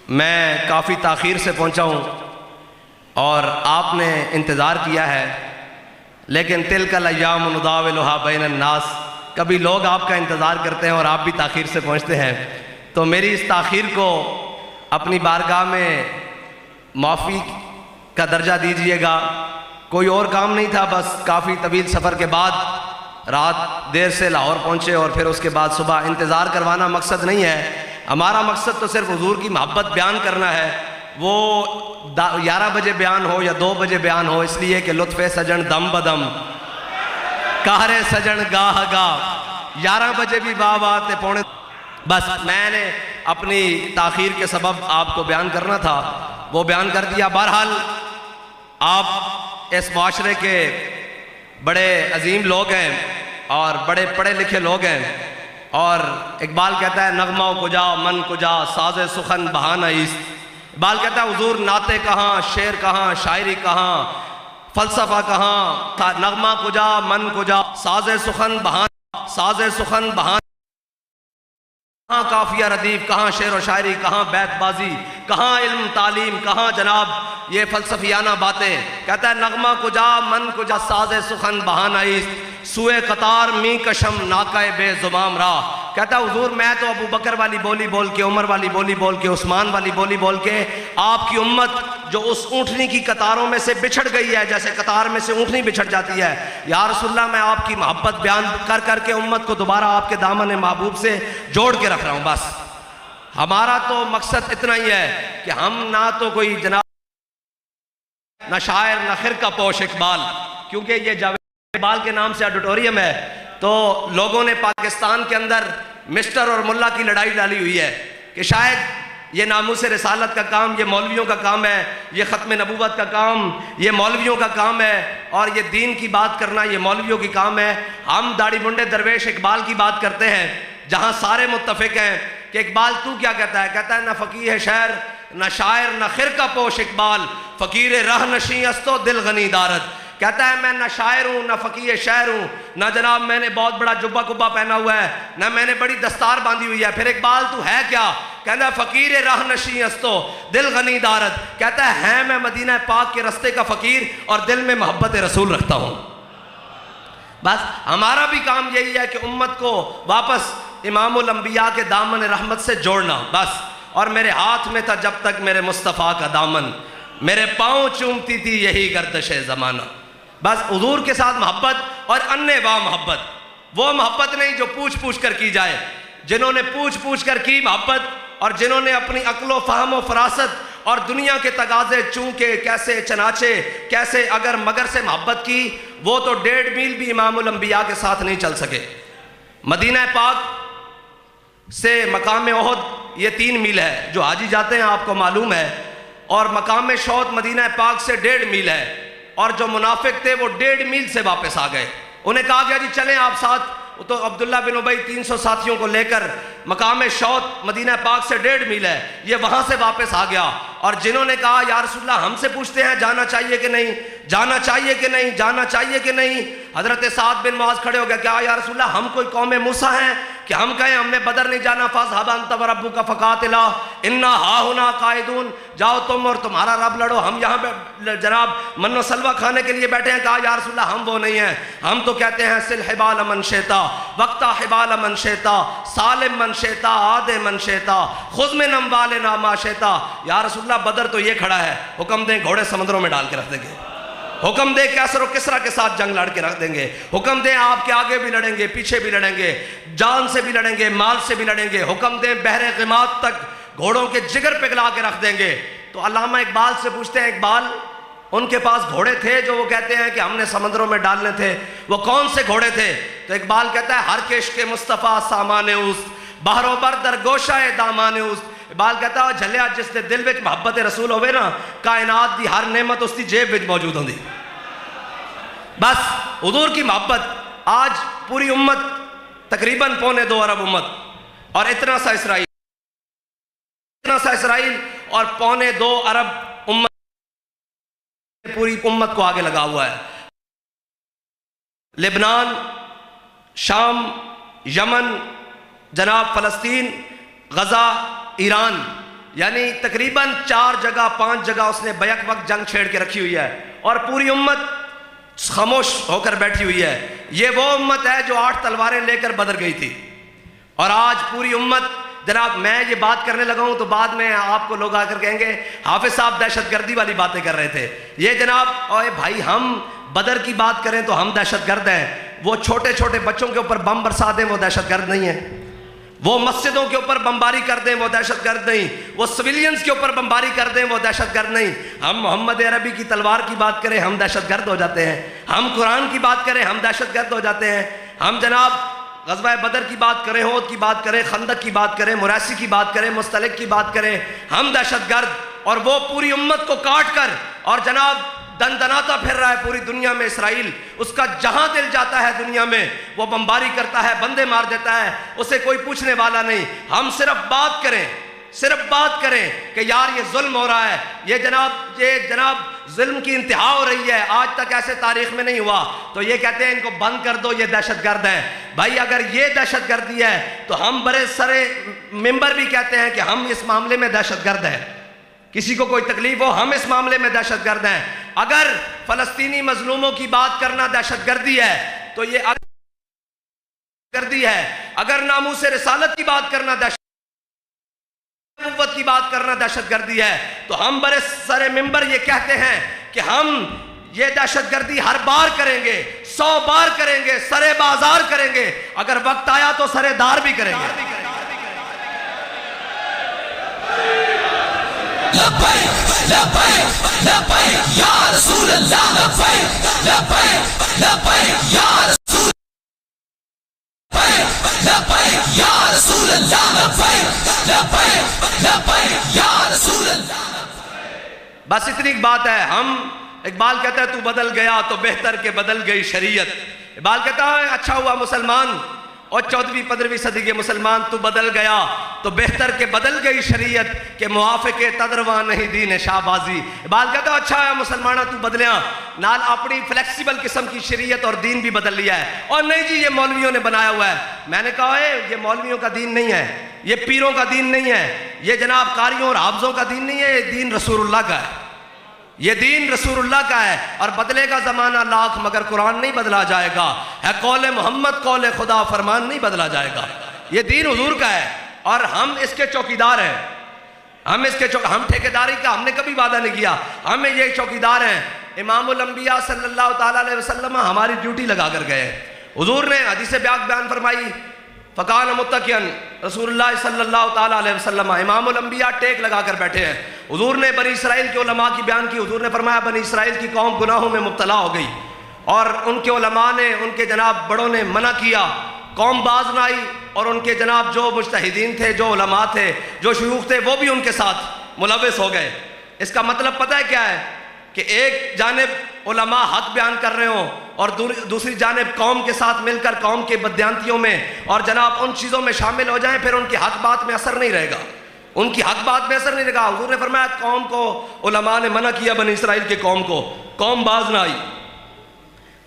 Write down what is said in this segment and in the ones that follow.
میں کافی تاخیر سے پہنچا ہوں اور آپ نے انتظار کیا ہے، لیکن تلک الایام نداولھا بین الناس، کبھی لوگ آپ کا انتظار کرتے ہیں اور آپ بھی تاخیر سے پہنچتے ہیں، تو میری اس تاخیر کو اپنی بارگاہ میں معافی کا درجہ دیجئے گا۔ کوئی اور کام نہیں تھا، بس کافی طویل سفر کے بعد رات دیر سے لاہور پہنچے اور پھر اس کے بعد صبح۔ انتظار کروانا مقصد نہیں ہے، ہمارا مقصد تو صرف حضور کی محبت بیان کرنا ہے، وہ 11 بجے بیان ہو یا 2 بجے بیان ہو، اس لیے کہ لطف سجن دم بدم قہر سجن گاہ گاہ، 11 بجے بھی بات پونے۔ بس میں نے اپنی تاخیر کے سبب آپ کو بیان کرنا تھا، وہ بیان کر دیا۔ بہرحال آپ اس معاشرے کے بڑے عظیم لوگ ہیں اور بڑے پڑھے لکھے لوگ ہیں، اور اقبال کہتا ہے نغمہ کجا من کجا ساز سخن بہانہ ایست۔ اقبال کہتا ہے حضور نعتیں کہاں، شعر کہاں، شاعری کہاں، فلسفہ کہاں، نغمہ کجا من کجا ساز سخن بہانہ، کہاں قافیہ ردیف، کہاں شعر و شاعری، کہاں بیت بازی، کہاں علم تعلیم، کہاں جناب یہ فلسفیانہ باتیں۔ کہتا ہے نغمہ کجا من کجا ساز سخن بہانہ ایست، سوئے قطار می کشم ناکہ بے زمام راہ۔ کہتا ہے حضور میں تو ابو بکر والی بولی بول کے، عمر والی بولی بول کے، عثمان والی بولی بول کے، آپ کی امت جو اس اونٹنی کی قطاروں میں سے بچھڑ گئی ہے، جیسے قطار میں سے اونٹنی بچھڑ جاتی ہے، یا رسول اللہ میں آپ کی محبت بیان کر کر کے امت کو دوبارہ آپ کے دامن محبوب سے جوڑ کے رکھ رہا ہوں۔ بس ہمارا تو مقصد اتنا ہی ہے کہ ہم نہ تو کوئی جناب نہ شاعر نہ خرقہ پوش اقبال، کیونکہ یہ جاوید اقبال کے نام سے آڈیٹوریم ہے، تو لوگوں نے پاکستان کے اندر مسٹر اور ملا کی لڑائی ڈالی ہوئی ہے کہ شاید یہ ناموس رسالت کا کام یہ مولویوں کا کام ہے، یہ ختم نبوت کا کام یہ مولویوں کا کام ہے، اور یہ دین کی بات کرنا یہ مولویوں کی کام ہے۔ ہم داڑھی منڈے درویش اقبال کی بات کرتے ہیں، جہاں سارے متفق ہیں کہ اقبال تو کیا کہتا ہے؟ کہتا ہے نہ فقیہ شعر نہ شاعر نہ خرقہ پوش اقبال، فقیر رہ نشیں است و دل غنی دارد۔ کہتا ہے میں نہ شاعر ہوں نہ فقیہ شعر ہوں، نہ جناب میں نے بہت بڑا جبہ کبہ پہنا ہوا ہے، نہ میں نے بڑی دستار باندھی ہوئی ہے۔ پھر اقبال تو ہے کیا؟ کہتا ہے فقیر راہ نشیں است و دل غنی دارد۔ کہتا ہے میں مدینہ پاک کے رستے کا فقیر اور دل میں محبت رسول رکھتا ہوں۔ بس ہمارا بھی کام یہی ہے کہ امت کو واپس امام الانبیاء کے دامن رحمت سے جوڑنا، بس۔ اور میرے ہاتھ میں تھا جب تک میرے مصطفیٰ کا دامن، میرے پاؤں چومتی تھی یہی گردش زمانہ۔ بس حضور کے ساتھ محبت، اور انواع محبت، وہ محبت نہیں جو پوچھ پوچھ کر کی جائے۔ جنہوں نے پوچھ پوچھ کر کی محبت، اور جنہوں نے اپنی عقل و فہم و فراست اور دنیا کے تقاضے چونکے کیسے چنانچے کیسے اگر مگر سے محبت کی، وہ تو 1.5 میل بھی امام الانبیاء کے ساتھ نہیں چل سکے۔ مدینہ پاک سے مقام احد یہ 3 میل ہے، جو حاجی جاتے ہیں آپ کو معلوم ہے، اور مقام شہد مدینہ پاک سے 1.5 میل ہے، اور جو منافق تھے وہ 1.5 میل سے واپس آ گئے۔ انہیں کہا گیا جی چلیں آپ ساتھ، تو عبداللہ بن ابی 300 ساتھیوں کو لے کر مقام شہد مدینہ پاک سے 1.5 میل ہے، یہ وہاں سے واپس آ گیا۔ اور جنہوں نے کہا یا رسول اللہ ہم سے پوچھتے ہیں جانا چاہیے کہ نہیں، جانا چاہیے کہ نہیں، جانا چاہیے کہ نہیں، حضرت سعد بن معاذ کھڑے ہو گیا، کیا یا رسول اللہ ہم کوئی قوم موسیٰ ہیں کہ ہم کہیں ہم نے بدر نہیں جانا؟ فاذهب انت وربك فقاتلا انا هاهنا قاعدون، جاؤ تم اور تمہارا رب لڑو، ہم یہاں جناب من و سلوہ کھانے کے لیے بیٹھے ہیں۔ کہا یا رسول اللہ ہم وہ نہیں ہیں، ہم تو کہتے ہیں سل حبال من شئتا وقتا حبال من شئتا سالم من شئتا عاد من شئتا خذ من اموالنا ما شئتا۔ یا رسول اللہ بدر تو یہ کھڑا ہے، حکم دیں گھوڑے سمندروں میں ڈال کے رکھ دیں گے، حکم دیں کیسر و کسرا کے ساتھ جنگ لڑ کے رکھ دیں گے، حکم دیں آپ کے آگے بھی لڑیں گے پیچھے بھی لڑیں گے، جان سے بھی لڑیں گے مال سے بھی لڑیں گے، حکم دیں بحر غماد تک گھوڑوں کے جگر پگھلا کے رکھ دیں گے۔ تو علامہ اقبال سے پوچھتے ہیں اقبال ان کے پاس گھوڑے تھے جو وہ کہتے ہیں کہ ہم نے سمندروں میں ڈالنے تھے، وہ کون سے گھوڑے تھے؟ تو اقبال کہتا ہے ہر کشک مصطفیٰ سامان اوست بحر و بر در گوشہ دامان اوست۔ اقبال کہتا ہے جھلیا جس دے دل وچ محبت رسول ہوئے نا، کائنات دی ہر نعمت اس دی جیب وچ موجود ہوندی۔ بس حضور کی محبت آج پوری امت تقریباً 2.25 ارب امت، اور اتنا سا اسرائیل اور 2.25 ارب امت پوری امت کو آگے لگا ہوا ہے۔ لبنان، شام، یمن، جناب فلسطین، غزہ، ایران، یعنی تقریباً 4 جگہ 5 جگہ اس نے بیک وقت جنگ چھیڑ کے رکھی ہوئی ہے، اور پوری امت خاموش ہو کر بیٹھی ہوئی ہے۔ یہ وہ امت ہے جو 8 تلواریں لے کر بدر گئی تھی، اور آج پوری امت، جناب میں یہ بات کرنے لگا ہوں تو بعد میں آپ کو لوگ آ کر کہیں گے حافظ صاحب دہشت گردی والی باتیں کر رہے تھے۔ یہ جناب اوے بھائی، ہم بدر کی بات کریں تو ہم دہشت گرد ہیں، وہ چھوٹے چھوٹے بچوں کے اوپر بم برسا دیں وہ دہشت گرد نہیں ہیں، وہ مسجدوں کے اوپر بمباری کر دیں وہ دہشت گرد نہیں، وہ سویلینز کے اوپر بمباری کر دیں وہ دہشت گرد نہیں۔ ہم محمد عربی کی تلوار کی بات کریں ہم دہشت گرد ہو جاتے ہیں، ہم قرآن کی بات کریں ہم دہشت گرد ہو جاتے ہیں، ہم جناب غزوہ بدر کی بات کریں، احد کی بات کریں، خندق کی بات کریں، مریسی کی بات کریں، مستلق کی بات کریں، ہم دہشت گرد۔ اور وہ پوری امت کو کاٹ کر اور جناب دندناتا پھر رہا ہے پوری دنیا میں اسرائیل، اس کا جہاں دل جاتا ہے دنیا میں وہ بمباری کرتا ہے، بندے مار دیتا ہے، اسے کوئی پوچھنے والا نہیں۔ ہم صرف بات کریں کہ یار یہ ظلم ہو رہا ہے، یہ جناب ظلم کی انتہا ہو رہی ہے، آج تک ایسے تاریخ میں نہیں ہوا، تو یہ کہتے ہیں ان کو بند کر دو، یہ دہشت گرد ہیں۔ بھائی اگر یہ دہشت گردی ہے تو ہم برے سرے ممبر بھی کہتے ہیں کہ ہم اس معاملے میں دہشت گرد ہیں، کسی کو کوئی تکلیف ہو ہم اس معاملے میں دہشت گرد ہیں۔ اگر فلسطینی مظلوموں کی بات کرنا دہشت گردی ہے تو یہ گردی ہے، اگر ناموس رسالت کی بات کرنا نبوت کی بات کرنا دہشت گردی ہے تو ہم برے سر ممبر یہ کہتے ہیں کہ ہم یہ دہشت گردی ہر بار کریں گے، 100 بار کریں گے، سرے بازار کریں گے، اگر وقت آیا تو سرے دار بھی کریں گے۔ لبیک لبیک لبیک یا رسول اللہ، لبیک لبیک لبیک یا رسول لبیک یا رسول اللہ، لبیک لبیک لبیک یا رسول اللہ۔ بس اتنی بات ہے۔ ہم اقبال کہتا ہے تو بدل گیا تو بہتر کہ بدل گئی شریعت۔ اقبال کہتا ہے اچھا ہوا مسلمان، اور 14ویں 15ویں صدی کے مسلمان تو بدل گیا تو بہتر کہ بدل گئی شریعت، کہ موافق تدرواں نہیں دین شہبازی۔ اقبال کہتا ہے اچھا ہے مسلمانہ تو بدلیاں، نال اپنی فلیکسیبل قسم کی شریعت اور دین بھی بدل لیا ہے، اور نہیں جی یہ مولویوں نے بنایا ہوا ہے۔ میں نے کہا ہے یہ مولویوں کا دین نہیں ہے، یہ پیروں کا دین نہیں ہے، یہ جناب قاریوں اور حافظوں کا دین نہیں ہے، یہ دین رسول اللہ کا ہے، یہ دین رسول اللہ کا ہے۔ اور بدلے گا زمانہ لاکھ مگر قرآن نہیں بدلا جائے گا، ہے قول محمد قول خدا فرمان نہیں بدلا جائے گا، یہ دین حضور کا ہے، اور ہم اس کے چوکیدار ہیں، ہم ٹھیکیداری کا ہم نے کبھی وعدہ نہیں کیا، ہم یہ چوکیدار ہیں۔ امام الانبیاء صلی اللہ تعالیٰ علیہ وسلم ہماری ڈیوٹی لگا کر گئے، حضور نے حدیث بیان فرمائی، فقال متقین رسول اللہ صلی اللہ تعالیٰ علیہ وسلم، امام الانبیاء ٹیک لگا کر بیٹھے ہیں۔ حضور نے بنی اسرائیل کے علماء کی بیان کی، حضور نے فرمایا بنی اسرائیل کی قوم گناہوں میں مبتلا ہو گئی، اور ان کے علماء نے، ان کے جناب بڑوں نے منع کیا، قوم باز نہ آئی، اور ان کے جناب جو مجتہدین تھے، جو علماء تھے، جو شیوخ تھے، وہ بھی ان کے ساتھ ملوث ہو گئے۔ اس کا مطلب پتہ ہے کیا ہے؟ کہ ایک جانب علماء حق بیان کر رہے ہوں اور دوسری جانب قوم کے ساتھ مل کر قوم کے بددیانتیوں میں اور جناب ان چیزوں میں شامل ہو جائیں، پھر ان کی حق بات میں اثر نہیں رہے گا، ان کی حق بات میں اثر نہیں رہے گا۔ حضور نے فرمایا قوم کو علماء نے منع کیا، بنی اسرائیل کے قوم کو، قوم باز نہ آئی،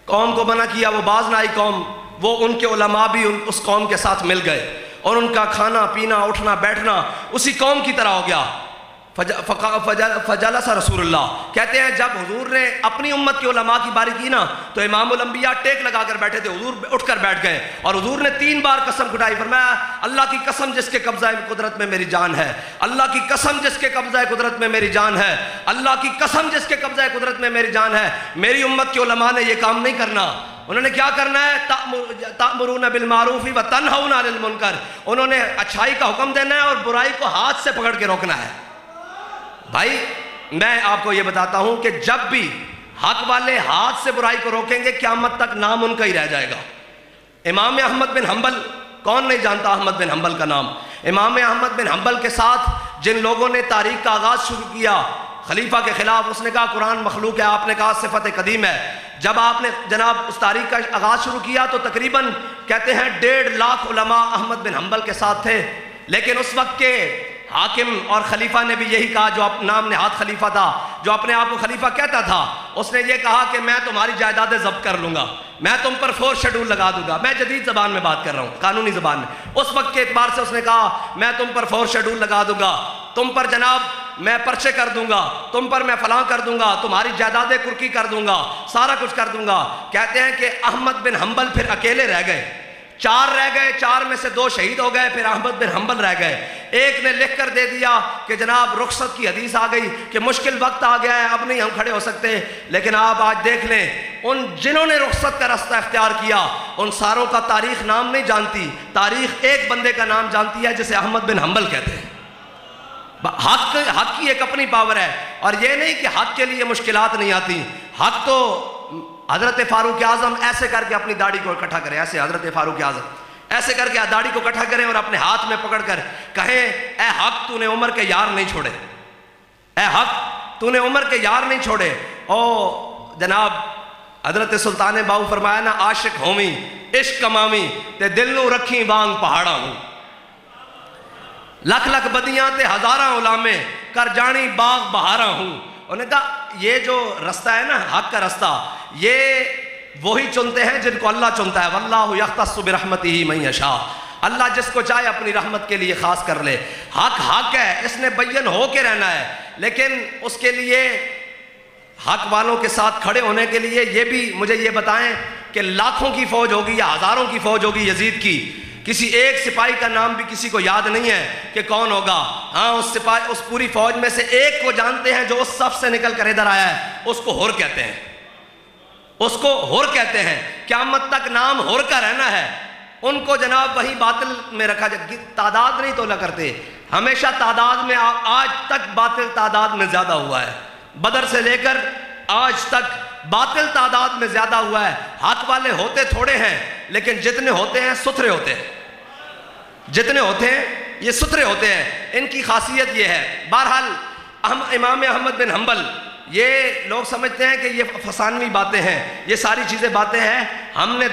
قوم کو منع کیا، وہ باز نہ آئی قوم، وہ ان کے علماء بھی اس قوم کے ساتھ مل گئے، اور ان کا کھانا پینا اٹھنا بیٹھنا اسی قوم کی طرح ہو گیا۔ فجلس رسول اللہ، کہتے ہیں جب حضور نے اپنی امت کے علماء کی باری کی نا تو امام الانبیاء ٹیک لگا کر بیٹھے تھے، حضور اٹھ کر بیٹھ گئے، اور حضور نے 3 بار قسم کھٹائی، فرمایا اللہ کی قسم جس کے قبضہ قدرت میں میری جان ہے، اللہ کی قسم جس کے قبضہ قدرت میں میری جان ہے، اللہ کی قسم جس کے قبضہ قدرت میں میری جان ہے، میری امت کے علماء نے یہ کام نہیں کرنا۔ انہوں نے کیا کرنا ہے؟ تأمرون بالمعروف وتنہون عن المنکر، انہوں نے اچھائی کا حکم دینا ہے اور برائی کو ہاتھ سے پکڑ کے روکنا ہے۔ بھائی میں آپ کو یہ بتاتا ہوں کہ جب بھی حق والے ہاتھ سے برائی کو روکیں گے قیامت تک نام ان کا ہی رہ جائے گا۔ امام احمد بن حنبل، کون نہیں جانتا احمد بن حنبل کا نام؟ امام احمد بن حنبل کے ساتھ جن لوگوں نے تاریخ کا آغاز شروع کیا خلیفہ کے خلاف، اس نے کہا قرآن مخلوق ہے، آپ نے کہا صفت قدیم ہے۔ جب آپ نے جناب اس تاریخ کا آغاز شروع کیا تو تقریباً کہتے ہیں 1.5 لاکھ علماء احمد بن حنبل کے ساتھ تھے، لیکن اس وقت کے حاکم اور خلیفہ نے بھی یہی کہا، جو نام نہاد خلیفہ تھا، جو اپنے آپ کو خلیفہ کہتا تھا، اس نے یہ کہا کہ میں تمہاری جائیدادیں ضبط کر لوں گا، میں تم پر 4 شیڈول لگا دوں گا۔ میں جدید زبان میں بات کر رہا ہوں، قانونی زبان میں۔ اس وقت کے اعتبار سے اس نے کہا میں تم پر 4 شیڈول لگا دوں گا، تم پر جناب میں پرچے کر دوں گا، تم پر میں فلاں کر دوں گا، تمہاری جائیدادیں کرکی کر دوں گا، سارا کچھ کر دوں گا۔ کہتے ہیں کہ احمد بن حنبل پھر اکیلے رہ گئے، 4 رہ گئے، 4 میں سے 2 شہید ہو گئے، پھر احمد بن حنبل رہ گئے۔ ایک نے لکھ کر دے دیا کہ جناب رخصت کی حدیث آ گئی کہ مشکل وقت آ گیا ہے، اب نہیں ہم کھڑے ہو سکتے۔ لیکن آپ آج دیکھ لیں ان جنہوں نے رخصت کا راستہ اختیار کیا ان ساروں کا تاریخ نام نہیں جانتی، تاریخ ایک بندے کا نام جانتی ہے جسے احمد بن حنبل کہتے ہیں۔ حق کی ایک اپنی پاور ہے، اور یہ نہیں کہ حق کے لیے مشکلات نہیں آتی۔ حق تو حضرت فاروق اعظم ایسے کر کے اپنی داڑھی کو اکٹھا کرے، ایسے حضرت فاروق اعظم ایسے کر کے داڑھی کو اکٹھا کریں اور اپنے ہاتھ میں پکڑ کر کہیں اے حق تو نے عمر کے یار نہیں چھوڑے، اے حق تو نے عمر کے یار نہیں چھوڑے۔ او جناب حضرت سلطان باؤ فرمایا نا، عاشق ہومی عشق کمامی تے دل نو رکھی وانگ پہاڑا ہوں، لکھ لکھ بدیاں تے ہزاراں علامے کر جانی باغ بہاراں ہوں۔ انہوں نے کہا یہ جو رستہ ہے نا حق کا رستہ، یہ وہی چنتے ہیں جن کو اللہ چنتا ہے، واللہ یختص برحمتہ من یشاء، اللہ جس کو چاہے اپنی رحمت کے لیے خاص کر لے۔ حق حق ہے، اس نے بین ہو کے رہنا ہے، لیکن اس کے لیے حق والوں کے ساتھ کھڑے ہونے کے لیے یہ بھی مجھے یہ بتائیں کہ لاکھوں کی فوج ہوگی یا ہزاروں کی فوج ہوگی یزید کی، کسی ایک سپاہی کا نام بھی کسی کو یاد نہیں ہے کہ کون ہوگا۔ ہاں اس پوری فوج میں سے ایک کو جانتے ہیں جو اس صف سے نکل کر ادھر آیا ہے، اس کو ہر کہتے ہیں، اس کو ہر کہتے ہیں۔ قیامت تک نام ہر کا رہنا ہے۔ ان کو جناب وہی باطل میں رکھا جائے، تعداد نہیں تولا کرتے، ہمیشہ تعداد میں آج تک باطل تعداد میں زیادہ ہوا ہے، بدر سے لے کر آج تک باطل تعداد میں زیادہ ہوا ہے۔ حق والے ہوتے تھوڑے ہیں لیکن جتنے ہوتے ہیں ستھرے ہوتے ہیں، جتنے ہوتے ہیں یہ ستھرے ہوتے ہیں، ان کی خاصیت یہ ہے۔ بہرحال امام احمد بن حنبل، یہ لوگ سمجھتے ہیں کہ یہ فسانوی باتیں ہیں، یہ ساری چیزیں باتیں ہیں۔ ہم نے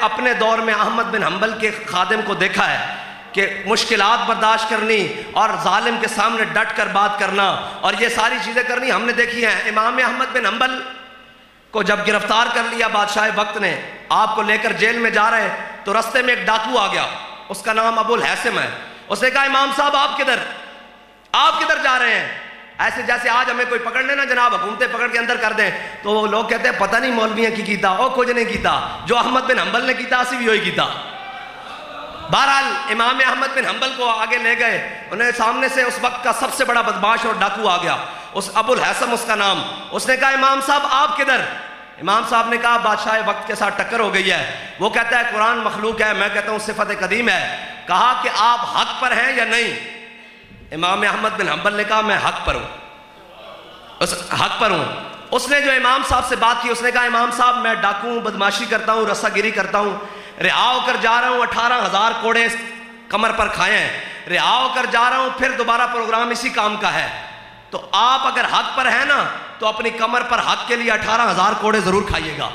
اپنے دور میں احمد بن حنبل کے خادم کو دیکھا ہے کہ مشکلات برداشت کرنی اور ظالم کے سامنے ڈٹ کر بات کرنا اور یہ ساری چیزیں کرنی ہم نے دیکھی ہیں۔ امام احمد بن حنبل کو جب گرفتار کر لیا بادشاہ وقت نے، آپ کو لے کر جیل میں جا رہے تو رستے میں ایک ڈاکو آ گیا، اس کا نام ابو الحسم ہے۔ اس نے کہا امام صاحب آپ کدھر جا رہے ہیں؟ ایسے جیسے آج ہمیں کوئی پکڑ لینا جناب حکومتیں پکڑ کے اندر کر دیں تو وہ لوگ کہتے ہیں پتہ نہیں مولویاں کی کیتا، او کچھ نہیں کیتا، جو احمد بن حنبل نے کیتا اسی بھی وہی کیتا۔ بہرحال امام احمد بن حنبل کو آگے لے گئے، انہیں سامنے سے اس وقت کا سب سے بڑا بدمعاش اور ڈاکو آ گیا، اس ابو الحسم اس کا نام۔ اس نے کہا امام صاحب آپ کدھر؟ امام صاحب نے کہا بادشاہ وقت کے ساتھ ٹکر ہو گئی ہے، وہ کہتا ہے قرآن مخلوق ہے، میں کہتا ہوں صفت قدیم ہے۔ کہا کہ آپ حق پر ہیں یا نہیں؟ امام احمد بن حنبل نے کہا میں حق پر ہوں، حق پر ہوں۔ اس نے جو امام صاحب سے بات کی، اس نے کہا امام صاحب میں ڈاکو ہوں، بدماشی کرتا ہوں، رسا گیری کرتا ہوں، رہا ہو کر جا رہا ہوں، 18,000 کوڑے کمر پر کھائے ہیں، رہا ہو کر جا رہا ہوں، پھر دوبارہ پروگرام اسی کام کا ہے۔ تو آپ اگر حق پر ہیں نا تو اپنی کمر پر حق کے لیے 18,000 کوڑے ضرور کھائیے گا۔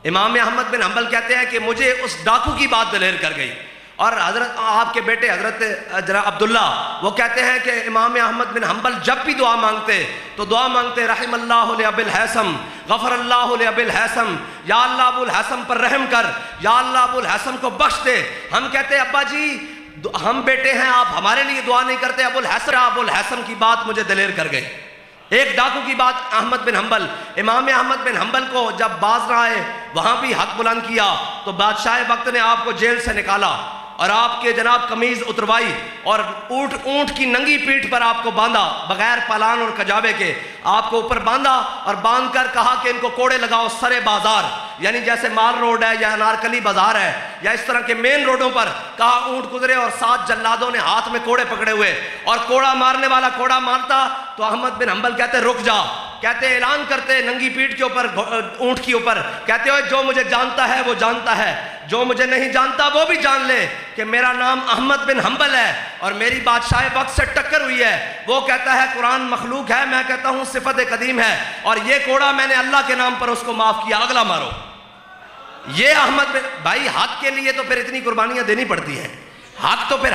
امام احمد بن حنبل کہتے ہیں کہ مجھے اس ڈاکو کی بات دلیر کر گئی، اور حضرت آپ کے بیٹے حضرت عبداللہ وہ کہتے ہیں کہ امام احمد بن حنبل جب بھی دعا مانگتے تو دعا مانگتے رحم اللہ لأبی الحسم، غفر اللہ لأبی الحسم، یا اللہ ابو الحسم پر رحم کر، یا اللہ ابو الحسم کو بخش دے۔ ہم کہتے ہیں ابا جی ہم بیٹے ہیں، آپ ہمارے لیے دعا نہیں کرتے۔ ابو الحسن کی بات مجھے دلیر کر گئی، ایک ڈاکو کی بات۔ احمد بن حنبل، امام احمد بن حنبل کو جب باز نہ آئے وہاں بھی حق بلند کیا تو بادشاہ وقت نے آپ کو جیل سے نکالا اور آپ کے جناب قمیض اتروائی اور اونٹ کی ننگی پیٹھ پر آپ کو باندھا، بغیر پالان اور کجاوے کے آپ کو اوپر باندھا، اور باندھ کر کہا کہ ان کو کوڑے لگاؤ سرے بازار، یعنی جیسے مال روڈ ہے یا انارکلی بازار ہے یا اس طرح کے مین روڈوں پر، کہا اونٹ گزرے اور 7 جلادوں نے ہاتھ میں کوڑے پکڑے ہوئے، اور کوڑا مارنے والا کوڑا مارتا تو احمد بن حنبل کہتے رک جا، کہتے اعلان کرتے ننگی پیٹھ کے اوپر اونٹ کے اوپر، کہتے ہوئے جو مجھے جانتا ہے وہ جانتا ہے، جو مجھے نہیں جانتا وہ بھی جان لے کہ میرا نام احمد بن حنبل ہے اور میری بادشاہ وقت سے ٹکر ہوئی ہے۔ وہ کہتا ہے قرآن مخلوق ہے، میں کہتا ہوں صفت قدیم ہے، اور یہ کوڑا میں نے اللہ کے نام پر اس کو معاف کیا، اگلا مارو۔ یہ احمد بن بھائی حق کے لیے تو پھر اتنی قربانیاں دینی پڑتی ہیں، حق تو پھر